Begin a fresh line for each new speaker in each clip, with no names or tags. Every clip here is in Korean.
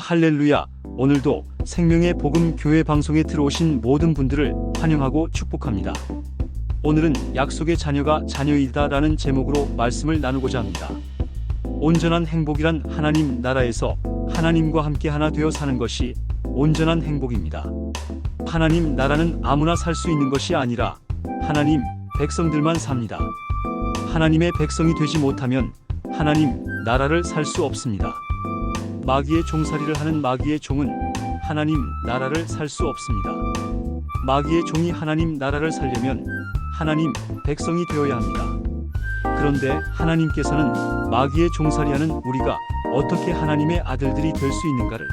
할렐루야. 오늘도 생명의 복음 교회 방송에 들어오신 모든 분들을 환영하고 축복합니다. 오늘은 약속의 자녀가 자녀이다라는 제목으로 말씀을 나누고자 합니다. 온전한 행복이란 하나님 나라에서 하나님과 함께 하나 되어 사는 것이 온전한 행복입니다. 하나님 나라는 아무나 살 수 있는 것이 아니라 하나님 백성들만 삽니다. 하나님의 백성이 되지 못하면 하나님 나라를 살 수 없습니다. 마귀의 종살이를 하는 마귀의 종은 하나님 나라를 살 수 없습니다. 마귀의 종이 하나님 나라를 살려면 하나님 백성이 되어야 합니다. 그런데 하나님께서는 마귀의 종살이하는 우리가 어떻게 하나님의 아들들이 될 수 있는가를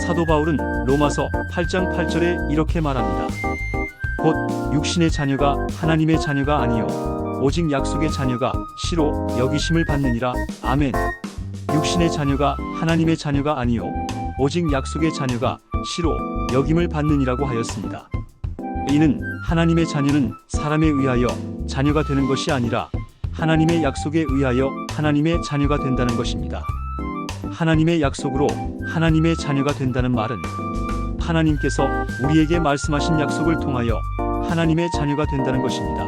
사도 바울은 로마서 8장 8절에 이렇게 말합니다. 곧 육신의 자녀가 하나님의 자녀가 아니요 오직 약속의 자녀가 시로 여기심을 받느니라. 아멘. 육신의 자녀가 하나님의 자녀가 아니요 오직 약속의 자녀가 시로 여김을 받느니라고 하였습니다. 이는 하나님의 자녀는 사람에 의하여 자녀가 되는 것이 아니라 하나님의 약속에 의하여 하나님의 자녀가 된다는 것입니다. 하나님의 약속으로 하나님의 자녀가 된다는 말은 하나님께서 우리에게 말씀하신 약속을 통하여 하나님의 자녀가 된다는 것입니다.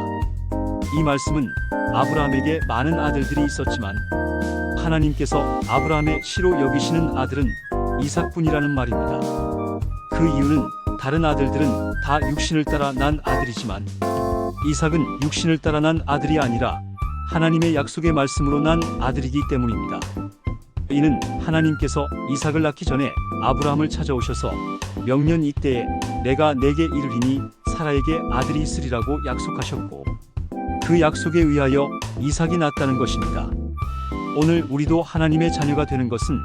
이 말씀은 아브라함에게 많은 아들들이 있었지만 하나님께서 아브라함의 시로 여기시는 아들은 이삭뿐이라는 말입니다. 그 이유는 다른 아들들은 다 육신을 따라 난 아들이지만 이삭은 육신을 따라 난 아들이 아니라 하나님의 약속의 말씀으로 난 아들이기 때문입니다. 이는 하나님께서 이삭을 낳기 전에 아브라함을 찾아오셔서 명년 이때에 내가 내게 이르리니 사라에게 아들이 있으리라고 약속하셨고 그 약속에 의하여 이삭이 낳았다는 것입니다. 오늘 우리도 하나님의 자녀가 되는 것은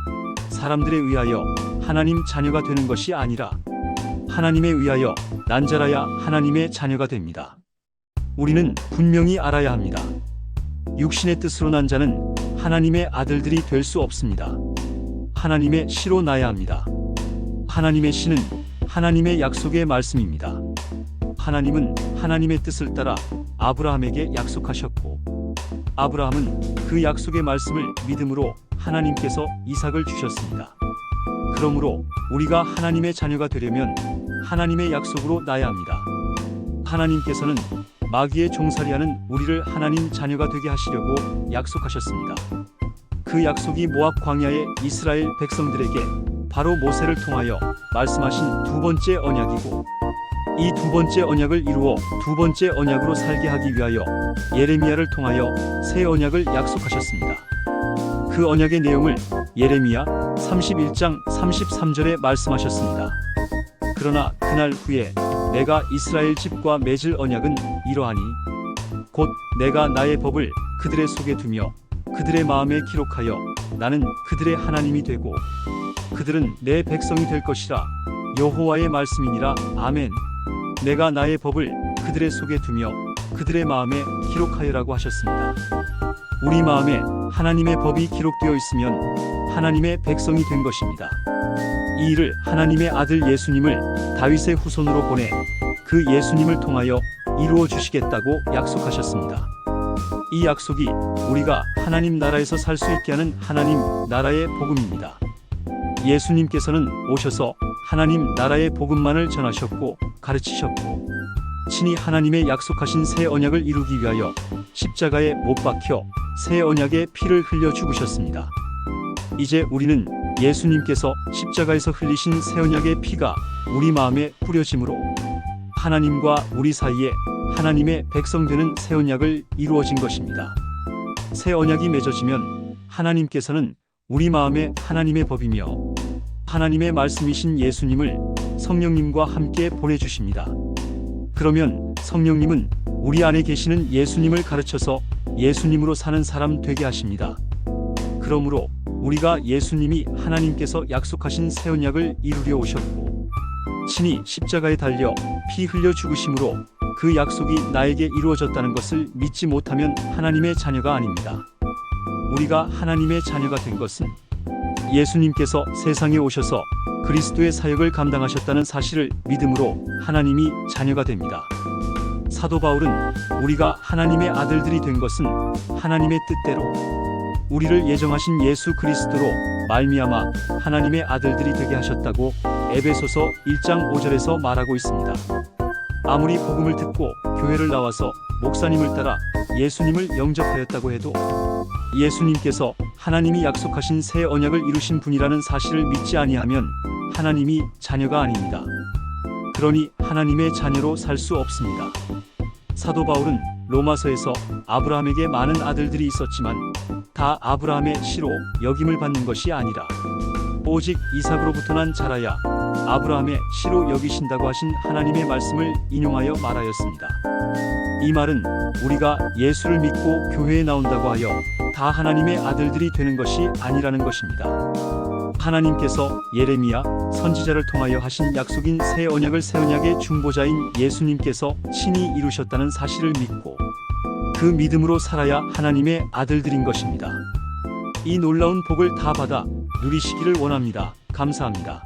사람들에 의하여 하나님 자녀가 되는 것이 아니라 하나님에 의하여 난 자라야 하나님의 자녀가 됩니다. 우리는 분명히 알아야 합니다. 육신의 뜻으로 난 자는 하나님의 아들들이 될 수 없습니다. 하나님의 시로 나야 합니다. 하나님의 시는 하나님의 약속의 말씀입니다. 하나님은 하나님의 뜻을 따라 아브라함에게 약속하셨고 아브라함은 그 약속의 말씀을 믿음으로 하나님께서 이삭을 주셨습니다. 그러므로 우리가 하나님의 자녀가 되려면 하나님의 약속으로 나야 합니다. 하나님께서는 마귀의 종살이하는 우리를 하나님 자녀가 되게 하시려고 약속하셨습니다. 그 약속이 모압 광야의 이스라엘 백성들에게 바로 모세를 통하여 말씀하신 두 번째 언약이고 이 두 번째 언약을 이루어 두 번째 언약으로 살게 하기 위하여 예레미야를 통하여 새 언약을 약속하셨습니다. 그 언약의 내용을 예레미야 31장 33절에 말씀하셨습니다. 그러나 그날 후에 내가 이스라엘 집과 맺을 언약은 이러하니 곧 내가 나의 법을 그들의 속에 두며 그들의 마음에 기록하여 나는 그들의 하나님이 되고 그들은 내 백성이 될 것이라. 여호와의 말씀이니라. 아멘. 내가 나의 법을 그들의 속에 두며 그들의 마음에 기록하여라고 하셨습니다. 우리 마음에 하나님의 법이 기록되어 있으면 하나님의 백성이 된 것입니다. 이 일을 하나님의 아들 예수님을 다윗의 후손으로 보내 그 예수님을 통하여 이루어 주시겠다고 약속하셨습니다. 이 약속이 우리가 하나님 나라에서 살 수 있게 하는 하나님 나라의 복음입니다. 예수님께서는 오셔서 하나님 나라의 복음만을 전하셨고 가르치셨고 친히 하나님의 약속하신 새 언약을 이루기 위하여 십자가에 못 박혀 새 언약의 피를 흘려 죽으셨습니다. 이제 우리는 예수님께서 십자가에서 흘리신 새 언약의 피가 우리 마음에 뿌려짐으로 하나님과 우리 사이에 하나님의 백성 되는 새 언약을 이루어진 것입니다. 새 언약이 맺어지면 하나님께서는 우리 마음에 하나님의 법이며 하나님의 말씀이신 예수님을 성령님과 함께 보내주십니다. 그러면 성령님은 우리 안에 계시는 예수님을 가르쳐서 예수님으로 사는 사람 되게 하십니다. 그러므로 우리가 예수님이 하나님께서 약속하신 새 언약을 이루려 오셨고 친히 십자가에 달려 피 흘려 죽으심으로 그 약속이 나에게 이루어졌다는 것을 믿지 못하면 하나님의 자녀가 아닙니다. 우리가 하나님의 자녀가 된 것은 예수님께서 세상에 오셔서 그리스도의 사역을 감당하셨다는 사실을 믿음으로 하나님이 자녀가 됩니다. 사도 바울은 우리가 하나님의 아들들이 된 것은 하나님의 뜻대로 우리를 예정하신 예수 그리스도로 말미암아 하나님의 아들들이 되게 하셨다고 에베소서 1장 5절에서 말하고 있습니다. 아무리 복음을 듣고 교회를 나와서 목사님을 따라 예수님을 영접하였다고 해도 예수님께서 하나님이 약속하신 새 언약을 이루신 분이라는 사실을 믿지 아니하면 하나님이 자녀가 아닙니다. 그러니 하나님의 자녀로 살 수 없습니다. 사도 바울은 로마서에서 아브라함에게 많은 아들들이 있었지만 다 아브라함의 씨로 여김을 받는 것이 아니라 오직 이삭으로부터 난 자라야 아브라함의 씨로 여기신다고 하신 하나님의 말씀을 인용하여 말하였습니다. 이 말은 우리가 예수를 믿고 교회에 나온다고 하여 다 하나님의 아들들이 되는 것이 아니라는 것입니다. 하나님께서 예레미야 선지자를 통하여 하신 약속인 새 언약을 새 언약의 중보자인 예수님께서 친히 이루셨다는 사실을 믿고 그 믿음으로 살아야 하나님의 아들들인 것입니다. 이 놀라운 복을 다 받아 누리시기를 원합니다. 감사합니다.